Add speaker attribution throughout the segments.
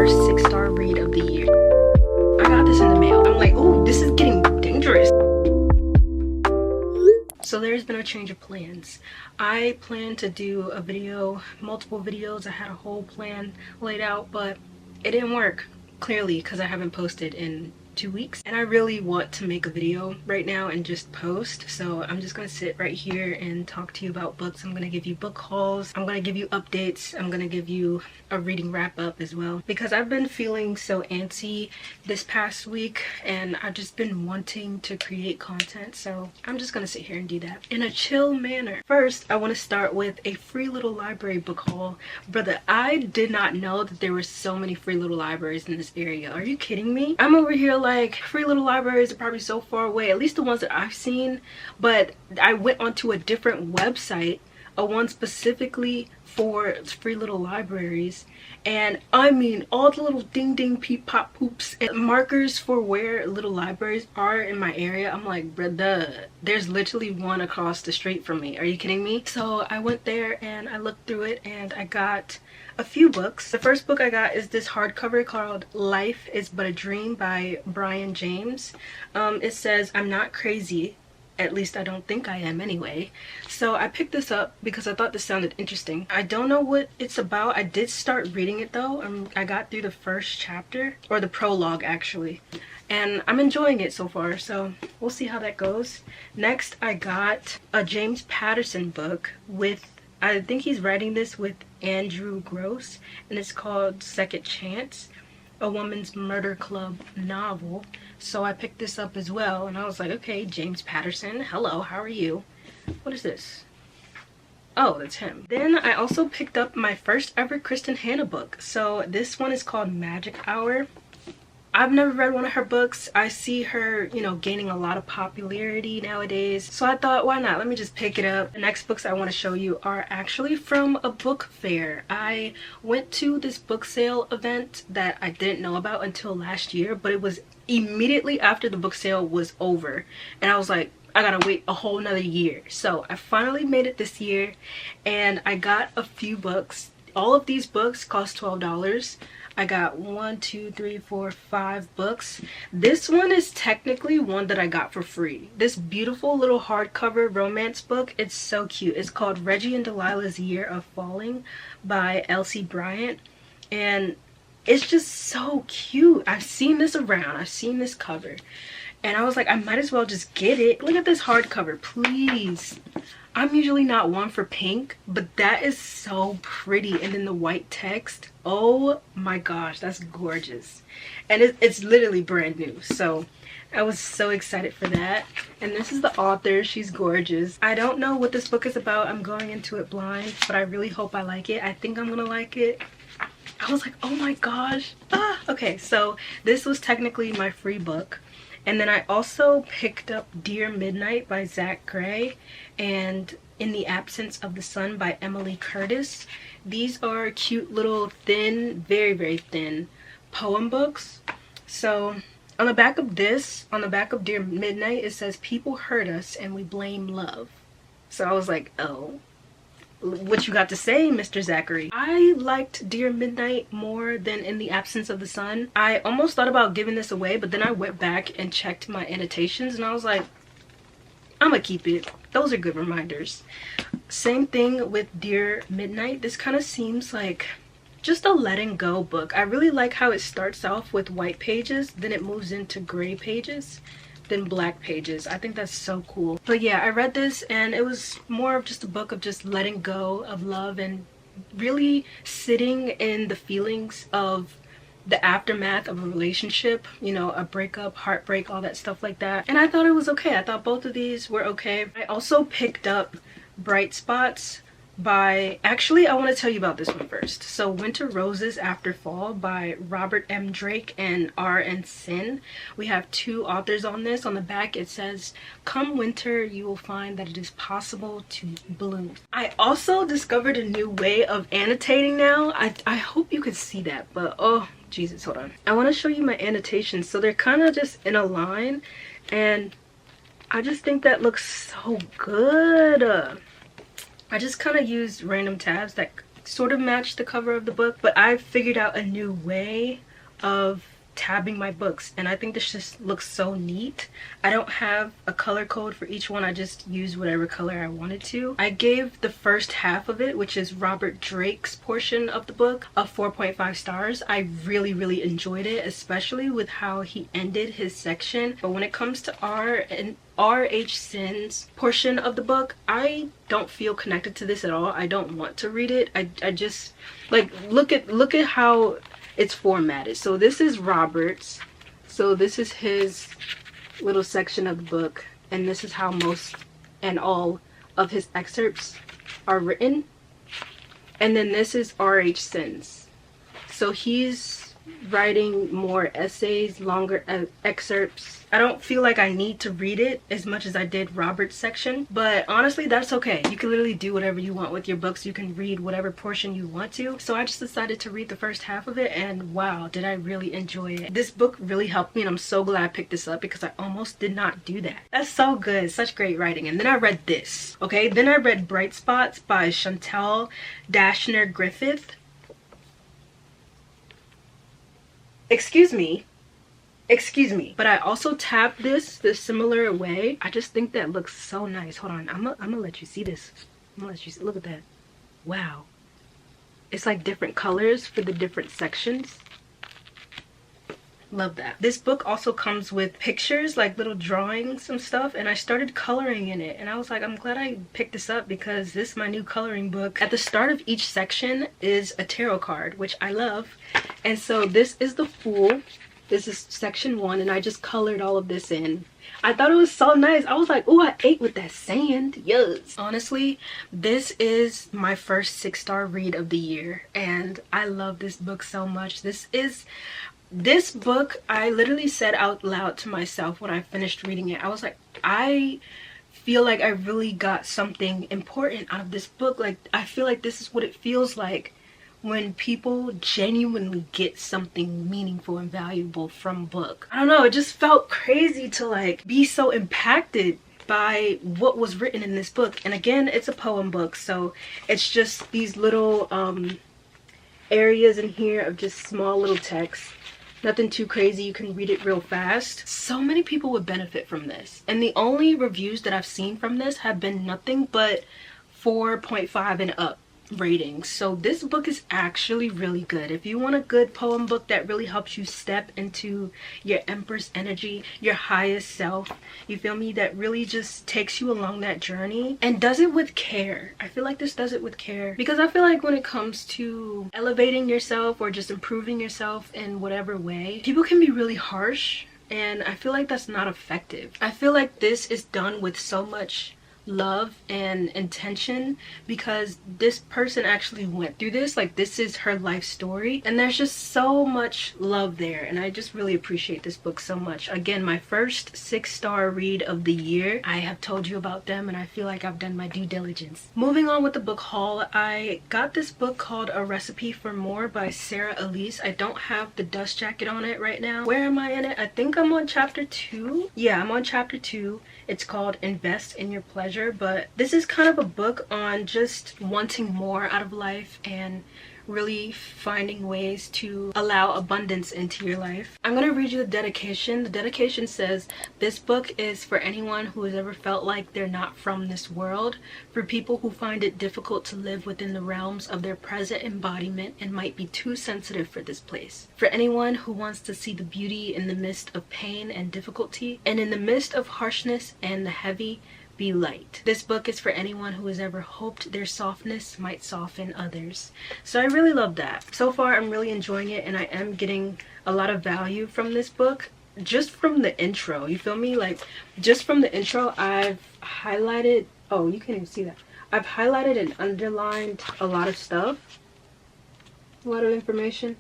Speaker 1: first 6-star read of the year. I got this in the mail. I'm like, oh, this is getting dangerous. So there's been a change of plans. I planned to do a video, multiple videos. I had a whole plan laid out, but it didn't work, clearly, because I haven't posted in 2 weeks. And I really want to make a video right now and just post. So I'm just gonna sit right here and talk to you about books. I'm gonna give you book hauls. I'm gonna give you updates. I'm gonna give you a reading wrap up as well. Because I've been feeling so antsy this past week and I've just been wanting to create content. So I'm just gonna sit here and do that in a chill manner. First, I want to start with a free little library book haul. Brother, I did not know that there were so many free little libraries in this area. Are you kidding me? I'm over here like, free little libraries are probably so far away, at least the ones that I've seen, but I went onto a different website, a one specifically for free little libraries, and I mean all the little ding ding peep pop poops and markers for where little libraries are in my area. I'm like, bruh, there's literally one across the street from me. Are you kidding me? So I went there and I looked through it and I got a few books. The first book I got is this hardcover called Life is But a Dream by Brian James. It says, I'm not crazy. At least I don't think I am anyway. So I picked this up because I thought this sounded interesting. I don't know what it's about. I did start reading it though. I got through the first chapter, or the prologue actually. And I'm enjoying it so far, so we'll see how that goes. Next, I got a James Patterson book with, I think he's writing this with Andrew Gross, and it's called Second Chance, a woman's murder club novel. So I picked this up as well, and I was like, okay, James Patterson, hello, how are you? What is this? Oh, that's him. Then I also picked up my first ever Kristen Hanna book. So this one is called Magic Hour. I've never read one of her books. I see her, you know, gaining a lot of popularity nowadays. So I thought, why not? Let me just pick it up. The next books I want to show you are actually from a book fair. I went to this book sale event that I didn't know about until last year, but it was immediately after the book sale was over. And I was like, I gotta wait a whole nother year. So I finally made it this year and I got a few books. All of these books cost $12. I got 1, 2, 3, 4, 5 books. This one is technically one that I got for free. This beautiful little hardcover romance book. It's so cute. It's called Reggie and Delilah's Year of Falling by Elsie Bryant. And it's just so cute. I've seen this around. I've seen this cover. And I was like, I might as well just get it. Look at this hardcover, please. I'm usually not one for pink, but that is so pretty. And then the white text, oh my gosh, that's gorgeous. And it's literally brand new, so I was so excited for that. And this is the author. She's gorgeous. I don't know what this book is about. I'm going into it blind, but I really hope I like it. I think I'm gonna like it. I was like, oh my gosh. Okay, so this was technically my free book. And then I also picked up Dear Midnight by Zach Gray and In the Absence of the Sun by Emily Curtis. These are cute little thin, very, very thin poem books. So on the back of this, on the back of Dear Midnight, it says, people hurt us and we blame love. So I was like, oh, what you got to say, Mr. Zachary? I liked Dear Midnight more than In the Absence of the Sun. I almost thought about giving this away, but then I went back and checked my annotations and I was like, I'm gonna keep it. Those are good reminders. Same thing with Dear Midnight. This kind of seems like just a letting go book. I really like how it starts off with white pages, then it moves into gray pages, then black pages. I think that's so cool. But yeah, I read this and it was more of just a book of just letting go of love and really sitting in the feelings of the aftermath of a relationship, you know, a breakup, heartbreak, all that stuff like that. And I thought it was okay. I thought both of these were okay. I also picked up Bright Spots by, actually I want to tell you about this one first. So Winter Roses After Fall by Robert M. Drake and R.N. Sin. We have 2 authors on this. On the back it says, come winter you will find that it is possible to bloom. I also discovered a new way of annotating now. I hope you could see that, but oh Jesus, hold on. I want to show you my annotations. So they're kind of just in a line and I just think that looks so good. I just kind of used random tabs that sort of match the cover of the book, but I figured out a new way of tabbing my books, and I think this just looks so neat. I don't have a color code for each one. I just use whatever color I wanted to. I gave the first half of it, which is Robert Drake's portion of the book, a 4.5 stars. I really enjoyed it, especially with how he ended his section. But when it comes to R.H. Sin's portion of the book, I don't feel connected to this at all. I don't want to read it. I just like look at how it's formatted. So this is Robert's. So this is his little section of the book, and this is how most and all of his excerpts are written. And then this is R.H. Sin's. So he's writing more essays, longer excerpts. I don't feel like I need to read it as much as I did Robert's section, but honestly, that's okay. You can literally do whatever you want with your books. You can read whatever portion you want to. So I just decided to read the first half of it, and wow, did I really enjoy it. This book really helped me, and I'm so glad I picked this up because I almost did not do that. That's so good. Such great writing. And then I read this, okay? Then I read Bright Spots by Chantal Dashner Griffith. Excuse me, but I also tapped this the similar way. I just think that looks so nice. Hold on, I'm gonna let you see this. I'm gonna let you see. Look at that. Wow, it's like different colors for the different sections. Love that. This book also comes with pictures, like little drawings and stuff, and I started coloring in it, and I was like, I'm glad I picked this up because this is my new coloring book. At the start of each section is a tarot card, which I love. And so this is the Fool. This is section 1, and I just colored all of this in. I thought it was so nice. I was like, oh, I ate with that sand. Yes. Honestly, this is my first 6-star read of the year, and I love this book so much. This book, I literally said out loud to myself when I finished reading it, I was like, I feel like I really got something important out of this book. Like, I feel like this is what it feels like when people genuinely get something meaningful and valuable from a book. I don't know, it just felt crazy to like be so impacted by what was written in this book. And again, it's a poem book, so it's just these little areas in here of just small little text. Nothing too crazy. You can read it real fast. So many people would benefit from this, and the only reviews that I've seen from this have been nothing but 4.5 and up ratings. So this book is actually really good. If you want a good poem book that really helps you step into your Empress energy, your highest self, you feel me, that really just takes you along that journey and does it with care. I feel like this does it with care, because I feel like when it comes to elevating yourself or just improving yourself in whatever way, people can be really harsh, and I feel like that's not effective. I feel like this is done with so much love and intention, because this person actually went through this. Like, this is her life story, and there's just so much love there, and I just really appreciate this book so much. Again, my first 6-star read of the year. I have told you about them, and I feel like I've done my due diligence. Moving on with the book haul, I got this book called A Recipe for More by Sarah Elise. I don't have the dust jacket on it right now. Where am I in it? I think I'm on chapter 2. Yeah, I'm on chapter 2. It's called Invest in Your Pleasure, but this is kind of a book on just wanting more out of life and really finding ways to allow abundance into your life. I'm gonna read you the dedication. The dedication says, "This book is for anyone who has ever felt like they're not from this world, for people who find it difficult to live within the realms of their present embodiment and might be too sensitive for this place, for anyone who wants to see the beauty in the midst of pain and difficulty, and in the midst of harshness and the heavy, be light. This book is for anyone who has ever hoped their softness might soften others." So I really love that. So far, I'm really enjoying it, and I am getting a lot of value from this book just from the intro. You feel me? Like, just from the intro, I've highlighted, oh, you can't even see that. I've highlighted and underlined a lot of stuff, a lot of information.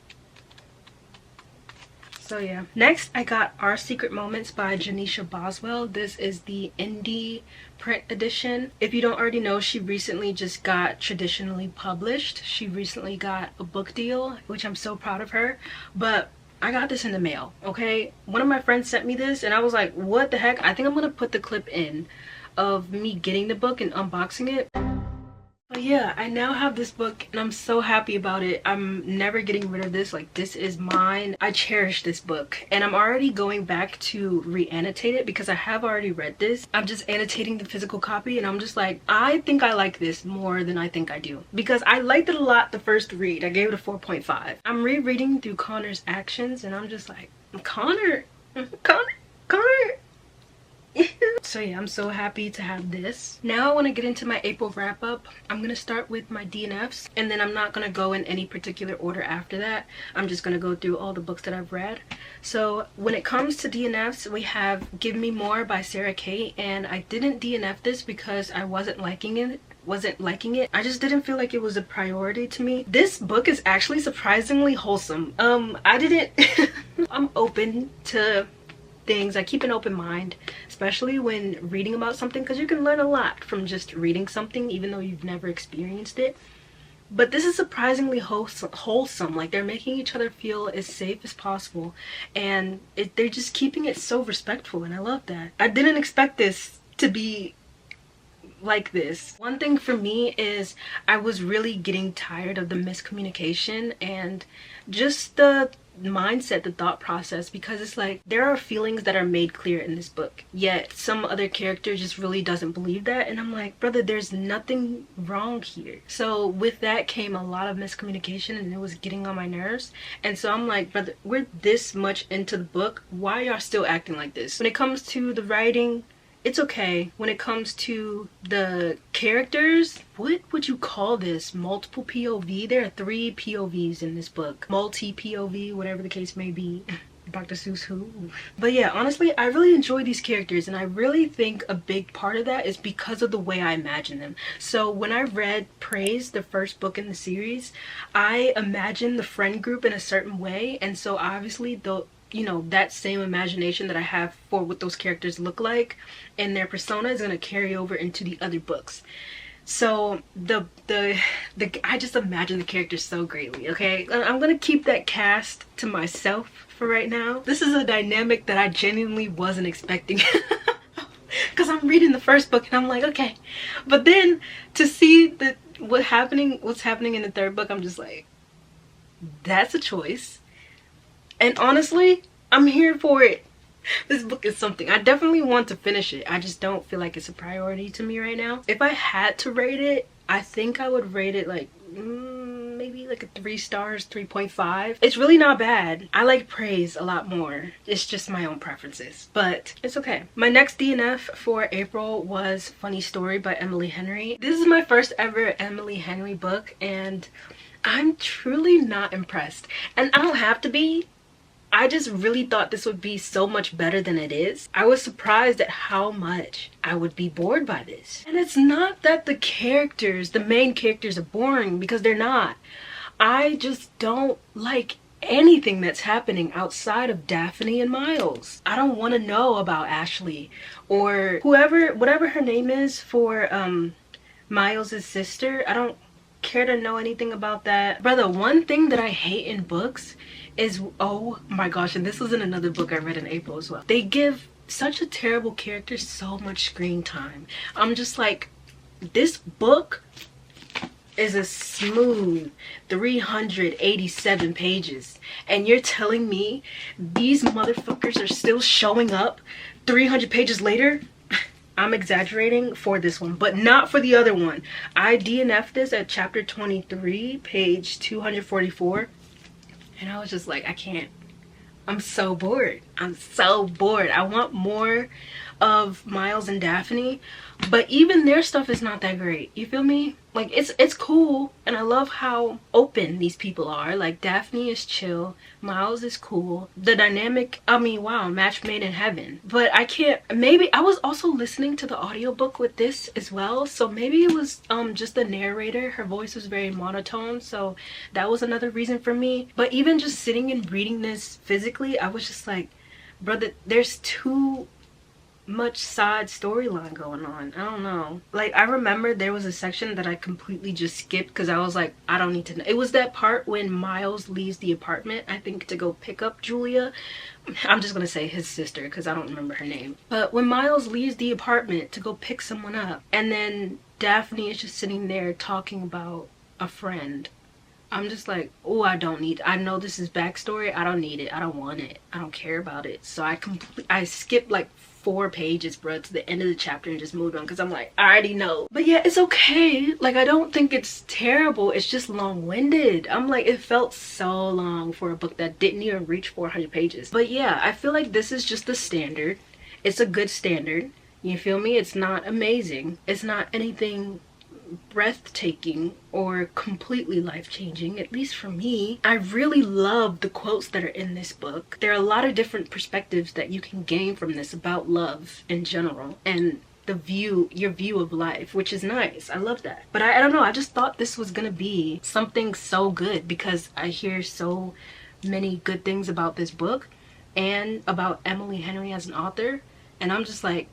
Speaker 1: So yeah. Next, I got Our Secret Moments by Janisha Boswell. This is the indie print edition. If you don't already know, she recently just got traditionally published. She recently got a book deal, which I'm so proud of her. But I got this in the mail, okay? One of my friends sent me this, and I was like, what the heck? I think I'm gonna put the clip in of me getting the book and unboxing it. Yeah, I now have this book and I'm so happy about it. I'm never getting rid of this. Like, this is mine. I cherish this book and I'm already going back to re-annotate it because I have already read this. I'm just annotating the physical copy and I'm just like, I think I like this more than I think I do, because I liked it a lot the first read. I gave it a 4.5. I'm rereading through Connor's actions and I'm just like, Connor. So yeah, I'm so happy to have this. Now I want to get into my April wrap up. I'm gonna start with my DNFs and then I'm not gonna go in any particular order after that. I'm just gonna go through all the books that I've read. So when it comes to DNFs, we have Give Me More by Sarah Kate, and I didn't DNF this because I wasn't liking it. I just didn't feel like it was a priority to me. This book is actually surprisingly wholesome. I'm open to things. I keep an open mind, especially when reading about something, because you can learn a lot from just reading something even though you've never experienced it. But this is surprisingly wholesome. Like, they're making each other feel as safe as possible, and they're just keeping it so respectful, and I love that. I didn't expect this to be like this. One thing for me is I was really getting tired of the miscommunication and just the mindset, the thought process, because it's like there are feelings that are made clear in this book, yet some other character just really doesn't believe that, and I'm like, brother, there's nothing wrong here. So with that came a lot of miscommunication and it was getting on my nerves, and so I'm like, brother, we're this much into the book, why y'all still acting like this? When it comes to the writing, it's okay. When it comes to the characters, what would you call this? Multiple POV? There are 3 POVs in this book. Multi-POV, whatever the case may be. Dr. Seuss who? But yeah, honestly, I really enjoy these characters, and I really think a big part of that is because of the way I imagine them. So when I read Praise, the first book in the series, I imagined the friend group in a certain way, and so obviously that same imagination that I have for what those characters look like and their persona is going to carry over into the other books. So I just imagine the characters so greatly, okay? I'm going to keep that cast to myself for right now. This is a dynamic that I genuinely wasn't expecting. Because I'm reading the first book and I'm like, okay. But then to see what's happening in the third book, I'm just like, that's a choice. And honestly, I'm here for it. This book is something. I definitely want to finish it. I just don't feel like it's a priority to me right now. If I had to rate it, I think I would rate it like maybe like a 3 stars, 3.5. It's really not bad. I like Praise a lot more. It's just my own preferences, but it's okay. My next DNF for April was Funny Story by Emily Henry. This is my first ever Emily Henry book, and I'm truly not impressed. And I don't have to be. I just really thought this would be so much better than it is. I was surprised at how much I would be bored by this. And it's not that the main characters are boring, because they're not. I just don't like anything that's happening outside of Daphne and Miles. I don't want to know about Ashley or whatever her name is for Miles' sister. I don't care to know anything about that. Brother, one thing that I hate in books is, oh my gosh, and this was in another book I read in April as well, they give such a terrible character so much screen time. I'm just like, this book is a smooth 387 pages, and you're telling me these motherfuckers are still showing up 300 pages later? I'm exaggerating for this one, but not for the other one. I DNF'd this at chapter 23, page 244. And I was just like, I can't. I'm so bored. I'm so bored. I want more of Miles and Daphne, but even their stuff is not that great. You feel me? Like, it's cool, and I love how open these people are. Like, Daphne is chill, Miles is cool. The dynamic, I mean, wow, match made in heaven. But I can't, maybe I was also listening to the audiobook with this as well, so maybe it was just the narrator. Her voice was very monotone, so that was another reason for me. But even just sitting and reading this physically, I was just like, brother, there's too much side storyline going on. I don't know. Like, I remember there was a section that I completely just skipped because I was like, I don't need to know. It was that part when Miles leaves the apartment, I think, to go pick up Julia. I'm just gonna say his sister because I don't remember her name. But when Miles leaves the apartment to go pick someone up, and then Daphne is just sitting there talking about a friend. I'm just like, oh, I know this is backstory. I don't need it. I don't want it. I don't care about it. So I skipped like 4 pages, bro, to the end of the chapter and just moved on because I'm like, I already know. But yeah, it's okay. Like, I don't think it's terrible. It's just long-winded. I'm like, it felt so long for a book that didn't even reach 400 pages. But yeah, I feel like this is just the standard. It's a good standard. You feel me? It's not amazing. It's not anything breathtaking or completely life-changing, at least for me. I really love the quotes that are in this book. There are a lot of different perspectives that you can gain from this about love in general and your view of life, which is nice. I love that. But I don't know, I just thought this was gonna be something so good because I hear so many good things about this book and about Emily Henry as an author, and I'm just like,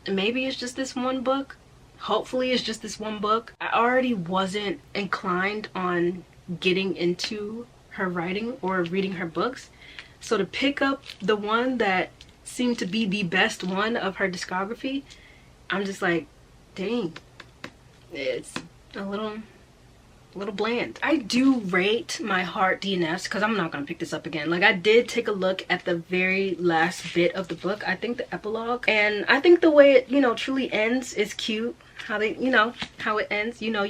Speaker 1: maybe it's just this one book. Hopefully it's just this one book. I already wasn't inclined on getting into her writing or reading her books. So to pick up the one that seemed to be the best one of her discography, I'm just like, dang, it's a little bland. I do rate my heart DNFs because I'm not gonna pick this up again. Like, I did take a look at the very last bit of the book, I think the epilogue, and I think the way it, you know, truly ends is cute. How they, you know, how it ends, you know.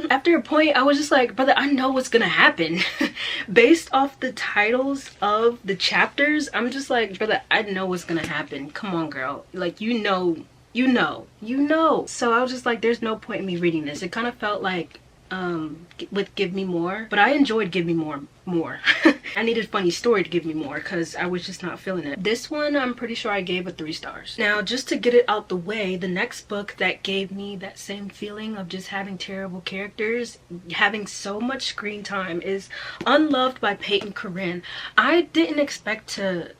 Speaker 1: After a point, I was just like, brother, I know what's gonna happen. Based off the titles of the chapters, I'm just like, brother, I know what's gonna happen. Come on, girl. Like, you know. So I was just like, there's no point in me reading this. It kind of felt like with Give Me More, but I enjoyed Give Me more. I needed a funny story to give me more because I was just not feeling it. This one, I'm pretty sure I gave it 3 stars. Now, just to get it out the way, the next book that gave me that same feeling of just having terrible characters, having so much screen time, is Unloved by Peyton Corinne. I didn't expect to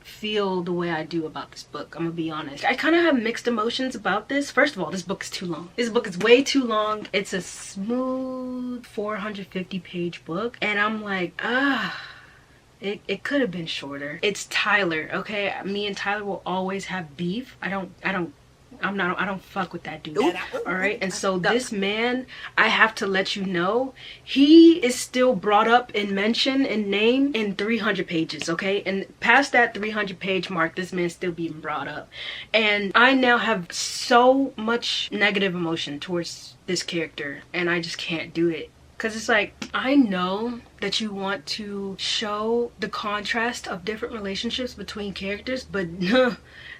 Speaker 1: feel the way I do about this book. I'm gonna be honest. I kind of have mixed emotions about this. First of all, this book is too long. This book is way too long. It's a smooth 450-page book, and I'm like, it could have been shorter. It's Tyler, okay? Me and Tyler will always have beef. I don't fuck with that dude. All right, and so this man, I have to let you know, he is still brought up in mention and name in 300 pages, okay? And past that 300-page mark, this man's still being brought up, and I now have so much negative emotion towards this character, and I just can't do it. Because it's like, I know that you want to show the contrast of different relationships between characters, but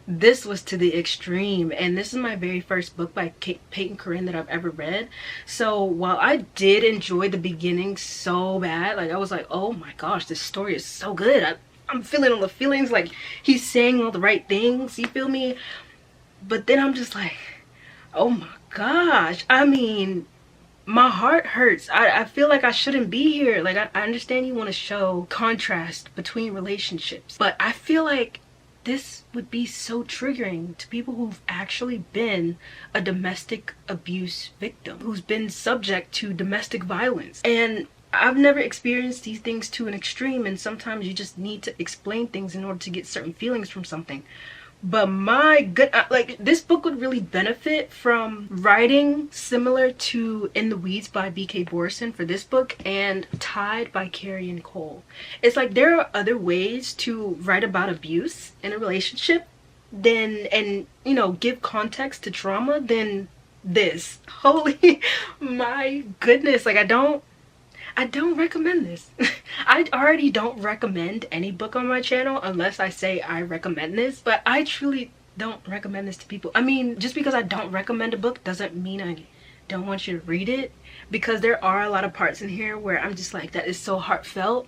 Speaker 1: this was to the extreme. And this is my very first book by Peyton Corinne that I've ever read. So while I did enjoy the beginning so bad, like I was like, oh my gosh, this story is so good. I'm feeling all the feelings, like he's saying all the right things, you feel me? But then I'm just like, oh my gosh, I mean, my heart hurts. I feel like I shouldn't be here. Like, I understand you want to show contrast between relationships, but I feel like this would be so triggering to people who've actually been a domestic abuse victim, who's been subject to domestic violence. And I've never experienced these things to an extreme, and sometimes you just need to explain things in order to get certain feelings from something. But my good, like, this book would really benefit from writing similar to In the Weeds by B.K. Borison for this book, and Tied by Carrie and Cole. It's like there are other ways to write about abuse in a relationship and you know, give context to trauma than this. Holy my goodness, like I don't recommend this. I already don't recommend any book on my channel unless I say I recommend this, but I truly don't recommend this to people. I mean, just because I don't recommend a book doesn't mean I don't want you to read it, because there are a lot of parts in here where I'm just like, that is so heartfelt.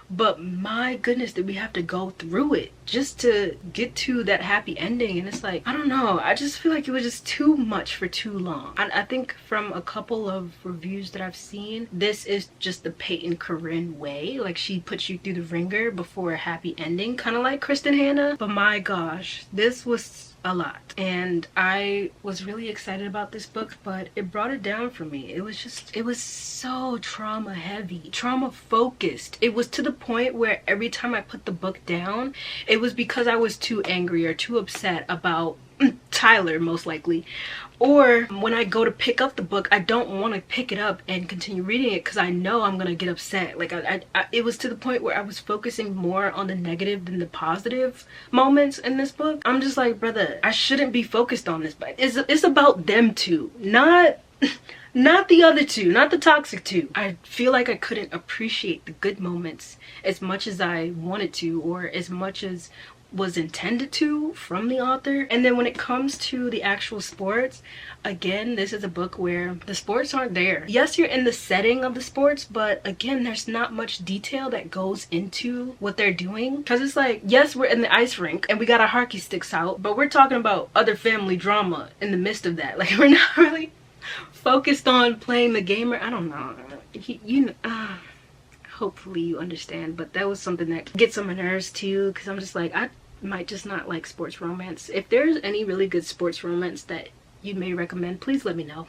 Speaker 1: But my goodness, did we have to go through it just to get to that happy ending? And it's like, I don't know, I just feel like it was just too much for too long. And I think from a couple of reviews that I've seen, this is just the Peyton Corinne way. Like, she puts you through the ringer before a happy ending, kind of like Kristen Hanna. But my gosh, this was a lot, and I was really excited about this book, but it brought it down for me. It was so trauma heavy, trauma focused. It was to the point where every time I put the book down, it was because I was too angry or too upset about Tyler, most likely. Or when I go to pick up the book, I don't want to pick it up and continue reading it because I know I'm gonna get upset. Like it was to the point where I was focusing more on the negative than the positive moments in this book. I'm just like, brother, I shouldn't be focused on this, but it's about them two, not the other two, not the toxic two. I feel like I couldn't appreciate the good moments as much as I wanted to, or as much as was intended to from the author. And then when it comes to the actual sports, again, this is a book where the sports aren't there. Yes, you're in the setting of the sports, but again, there's not much detail that goes into what they're doing. Because it's like, yes, we're in the ice rink and we got our hockey sticks out, but we're talking about other family drama in the midst of that. Like, we're not really focused on playing the game. Or I don't know, hopefully you understand, but that was something that gets on my nerves too, because I'm just like, I might just not like sports romance. If there's any really good sports romance that you may recommend, please let me know.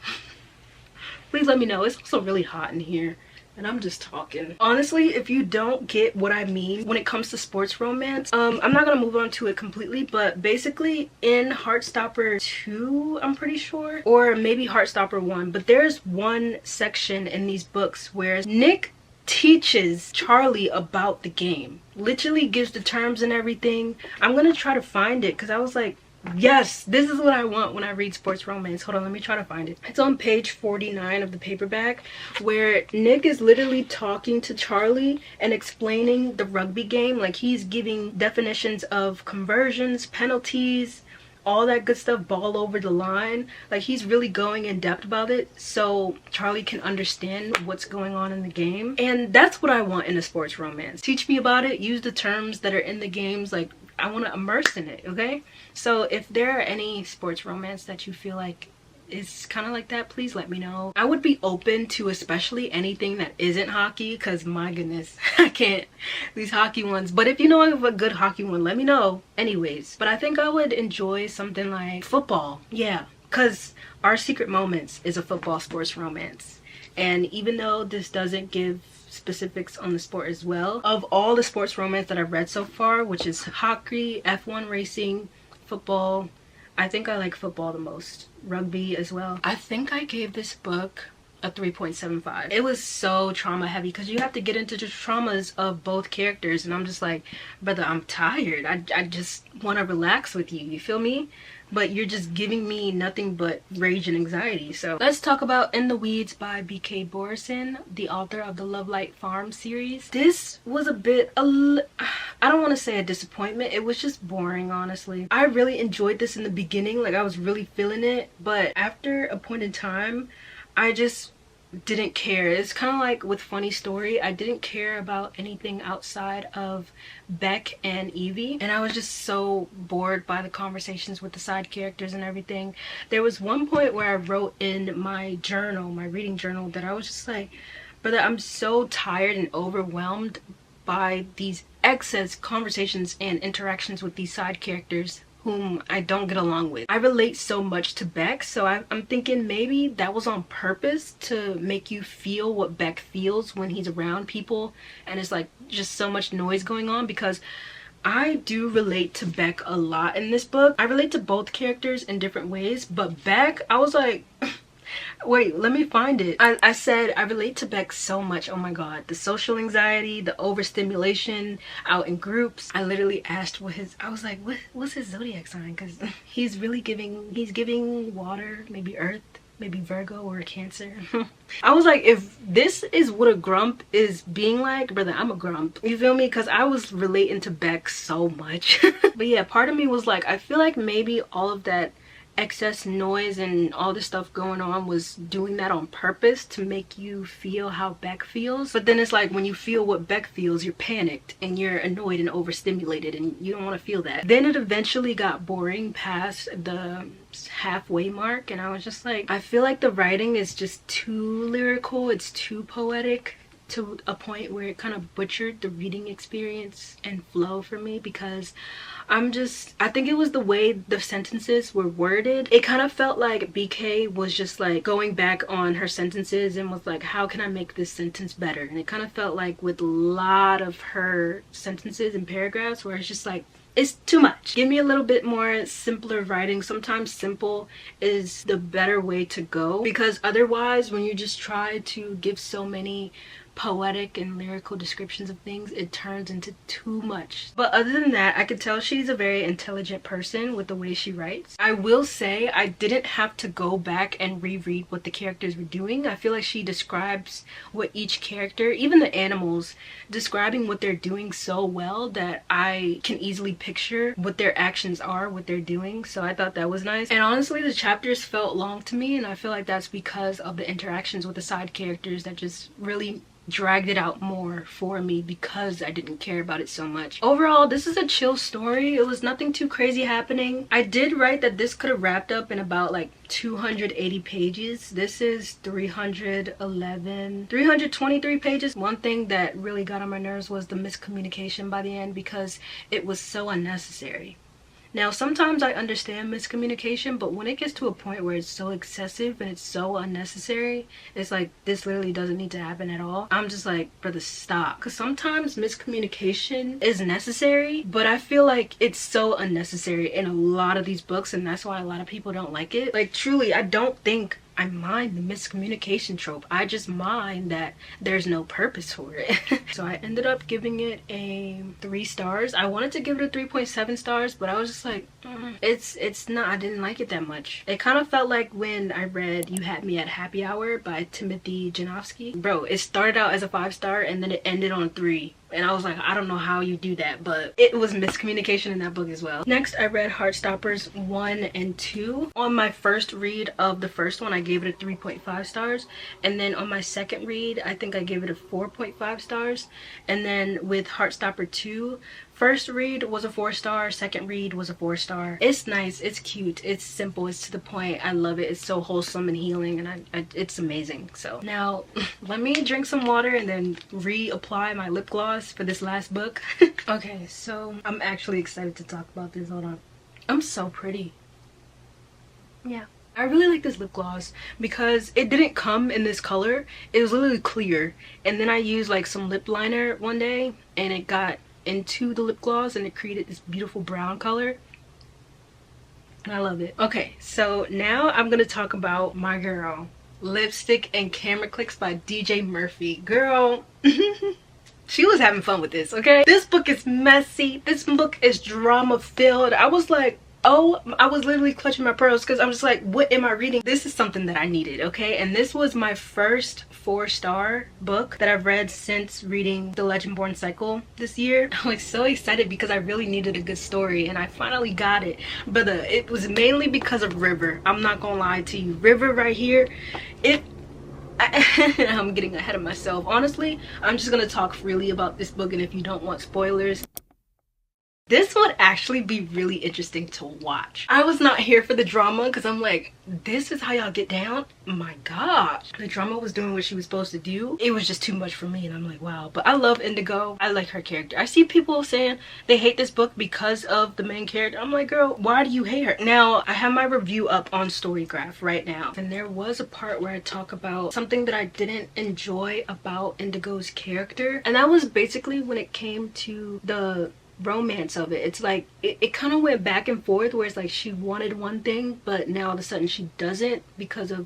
Speaker 1: Please let me know. It's also really hot in here and I'm just talking. Honestly, if you don't get what I mean when it comes to sports romance, I'm not gonna move on to it completely, but basically in Heartstopper 2, I'm pretty sure, or maybe Heartstopper 1, but there's one section in these books where Nick teaches Charlie about the game, literally gives the terms and everything. I'm gonna try to find it because I was like, yes, this is what I want when I read sports romance. Hold on, let me try to find it. It's on page 49 of the paperback, where Nick is literally talking to Charlie and explaining the rugby game. Like, he's giving definitions of conversions, penalties, all that good stuff, ball over the line. Like, he's really going in depth about it so Charlie can understand what's going on in the game. And that's what I want in a sports romance. Teach me about it, use the terms that are in the games. Like, I want to immerse in it, okay? So if there are any sports romance that you feel like is kind of like that, please let me know. I would be open to especially anything that isn't hockey, because my goodness, I can't, these hockey ones. But if you know of a good hockey one, let me know anyways. But I think I would enjoy something like football, yeah, because Our Secret Moments is a football sports romance. And even though this doesn't give specifics on the sport as well, of all the sports romance that I've read so far, which is hockey, F1 racing, football, I think I like football the most. Rugby as well. I think I gave this book a 3.75. It was so trauma heavy because you have to get into the traumas of both characters, and I'm just like, brother, I'm tired. I just want to relax with you feel me? But you're just giving me nothing but rage and anxiety. So let's talk about In the Weeds by B.K. Borison, the author of the Love Light Farm series. This was a bit, I don't want to say a disappointment. It was just boring, honestly. I really enjoyed this in the beginning. Like, I was really feeling it. But after a point in time, I just didn't care. It's kind of like with Funny Story. I didn't care about anything outside of Beck and Evie, and I was just so bored by the conversations with the side characters and everything. There was one point where I wrote in my journal, my reading journal, that I was just like, brother, I'm so tired and overwhelmed by these excess conversations and interactions with these side characters whom I don't get along with. I relate so much to Beck, so I'm thinking maybe that was on purpose to make you feel what Beck feels when he's around people and it's like just so much noise going on, because I do relate to Beck a lot in this book. I relate to both characters in different ways, but Beck, I was like, wait, let me find it. I said I relate to Beck so much. Oh my god, the social anxiety, the overstimulation out in groups. I literally asked I was like, what's his zodiac sign? Because he's giving water, maybe earth, maybe Virgo or Cancer. I was like, if this is what a grump is being like, brother, I'm a grump. You feel me? Because I was relating to Beck so much. But yeah, part of me was like, I feel like maybe all of that excess noise and all this stuff going on was doing that on purpose to make you feel how Beck feels. But then it's like, when you feel what Beck feels, you're panicked and you're annoyed and overstimulated, and you don't want to feel that. Then it eventually got boring past the halfway mark, and I was just like, I feel like the writing is just too lyrical, it's too poetic, to a point where it kind of butchered the reading experience and flow for me, because I think it was the way the sentences were worded. It kind of felt like BK was just like going back on her sentences and was like, how can I make this sentence better? And it kind of felt like with a lot of her sentences and paragraphs where it's just like, it's too much. Give me a little bit more simpler writing. Sometimes simple is the better way to go, because otherwise when you just try to give so many poetic and lyrical descriptions of things, it turns into too much. But other than that, I could tell she's a very intelligent person with the way she writes. I will say I didn't have to go back and reread what the characters were doing. I feel like she describes what each character, even the animals, describing what they're doing so well that I can easily picture what their actions are, what they're doing. So I thought that was nice. And honestly, the chapters felt long to me, and I feel like that's because of the interactions with the side characters that just really dragged it out more for me because I didn't care about it so much. Overall, this is a chill story. It was nothing too crazy happening. I did write that this could have wrapped up in about like 280 pages. This is 323 pages. One thing that really got on my nerves was the miscommunication by the end, because it was so unnecessary. Now, sometimes I understand miscommunication, but when it gets to a point where it's so excessive and it's so unnecessary, it's like, this literally doesn't need to happen at all. I'm just like, brother, stop. Because sometimes miscommunication is necessary, but I feel like it's so unnecessary in a lot of these books, and that's why a lot of people don't like it. Like, truly, I don't think I mind the miscommunication trope. I just mind that there's no purpose for it. So I ended up giving it a 3 stars. I wanted to give it a 3.7 stars, but I was just like, it's not, I didn't like it that much. It kind of felt like when I read You Had Me at Happy Hour by Timothy Janofsky. Bro, it started out as a 5-star and then it ended on 3. And I was like, I don't know how you do that, but it was miscommunication in that book as well. Next, I read Heartstoppers 1 and 2. On my first read of the first one, I gave it a 3.5 stars. And then on my second read, I think I gave it a 4.5 stars. And then with Heartstopper 2, first read was a 4-star, second read was a 4-star. It's nice, it's cute, it's simple, it's to the point. I love it. It's so wholesome and healing, and it's amazing. So now let me drink some water and then reapply my lip gloss for this last book. Okay, so I'm actually excited to talk about this. Hold on. I'm so pretty. Yeah. I really like this lip gloss because it didn't come in this color. It was literally clear. And then I used like some lip liner one day and it got into the lip gloss and it created this beautiful brown color. I love it. Okay, so now I'm gonna talk about my girl, Lipstick and Camera Clicks by DJ Murphy. Girl, she was having fun with this, okay? This book is messy. This book is drama filled. I was like, oh, I was literally clutching my pearls because I'm just like, what am I reading? This is something that I needed, okay? And this was my first 4-star book that I've read since reading The Legendborn Cycle this year. I'm like so excited because I really needed a good story and I finally got it. But it was mainly because of River. I'm not gonna lie to you. River right here, I'm getting ahead of myself. Honestly, I'm just gonna talk freely about this book, and if you don't want spoilers, this would actually be really interesting to watch. I was not here for the drama because I'm like, this is how y'all get down? My god. The drama was doing what she was supposed to do. It was just too much for me and I'm like, wow. But I love Indigo. I like her character. I see people saying they hate this book because of the main character. I'm like, girl, why do you hate her? Now, I have my review up on Storygraph right now. And there was a part where I talk about something that I didn't enjoy about Indigo's character. And that was basically when it came to the romance of it. It's like it kind of went back and forth where it's like she wanted one thing but now all of a sudden she doesn't because of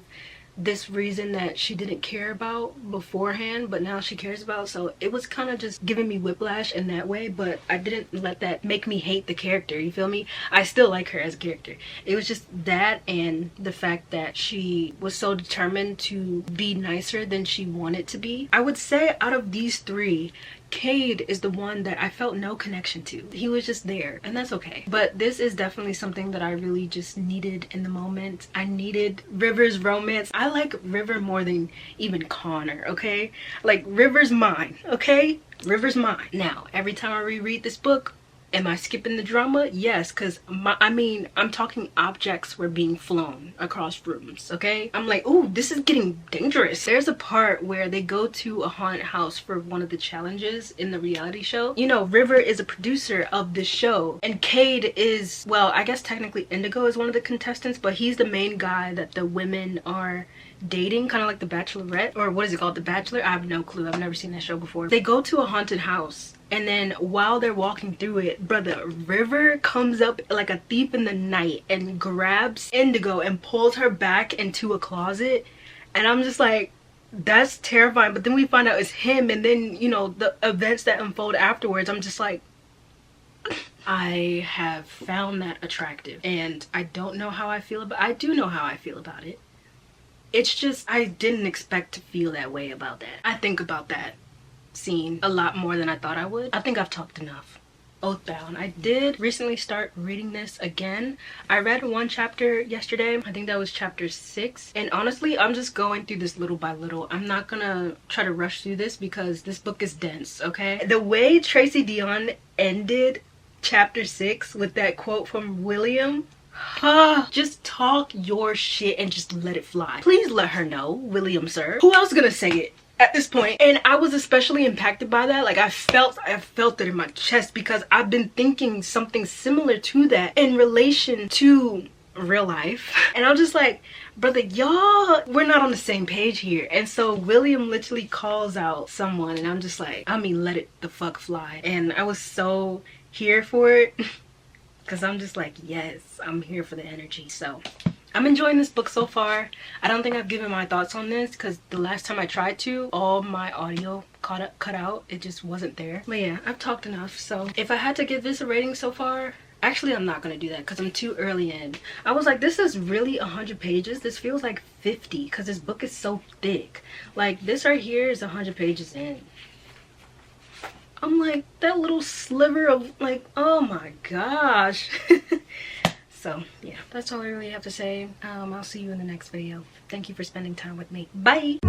Speaker 1: this reason that she didn't care about beforehand but now she cares about. So it was kind of just giving me whiplash in that way, but I didn't let that make me hate the character, you feel me? I still like her as a character. It was just that and the fact that she was so determined to be nicer than she wanted to be. I would say out of these 3, Cade is the one that I felt no connection to. He was just there and that's okay. But this is definitely something that I really just needed in the moment. I needed River's romance. I like River more than even Connor, okay? Like River's mine, okay? River's mine. Now, every time I reread this book, am I skipping the drama? Yes, because I'm talking objects were being flown across rooms, okay? I'm like, ooh, this is getting dangerous. There's a part where they go to a haunted house for one of the challenges in the reality show. You know, River is a producer of this show and Cade is, well, I guess technically Indigo is one of the contestants, but he's the main guy that the women are dating, kind of like The Bachelorette, or what is it called, The Bachelor? I have no clue. I've never seen that show before. They go to a haunted house, and then while they're walking through it, brother, River comes up like a thief in the night and grabs Indigo and pulls her back into a closet. And I'm just like, that's terrifying. But then we find out it's him, and then, you know, the events that unfold afterwards, I'm just like, I have found that attractive, and I don't know how I feel about, I do know how I feel about it. It's just, I didn't expect to feel that way about that. I think about that scene a lot more than I thought I would. I think I've talked enough. Oathbound. I did recently start reading this again. I read one chapter yesterday. I think that was chapter 6. And honestly, I'm just going through this little by little. I'm not gonna try to rush through this because this book is dense, okay? The way Tracy Dion ended chapter 6 with that quote from William, just talk your shit and just let it fly. Please let her know, William sir. Who else is gonna say it at this point? And I was especially impacted by that. Like, I felt it in my chest because I've been thinking something similar to that in relation to real life. And I'm just like, brother, y'all, we're not on the same page here. And so William literally calls out someone, and I'm just like, I mean, let it the fuck fly. And I was so here for it because I'm just like, yes, I'm here for the energy. So I'm enjoying this book so far. I don't think I've given my thoughts on this because the last time I tried to, all my audio cut out. It just wasn't there. But yeah, I've talked enough. So if I had to give this a rating so far, actually I'm not gonna do that because I'm too early in. I was like, this is really 100 pages. This feels like 50 because this book is so thick. Like, this right here is 100 pages in. I'm like, that little sliver of, like, oh my gosh. So yeah, that's all I really have to say. I'll see you in the next video. Thank you for spending time with me. Bye.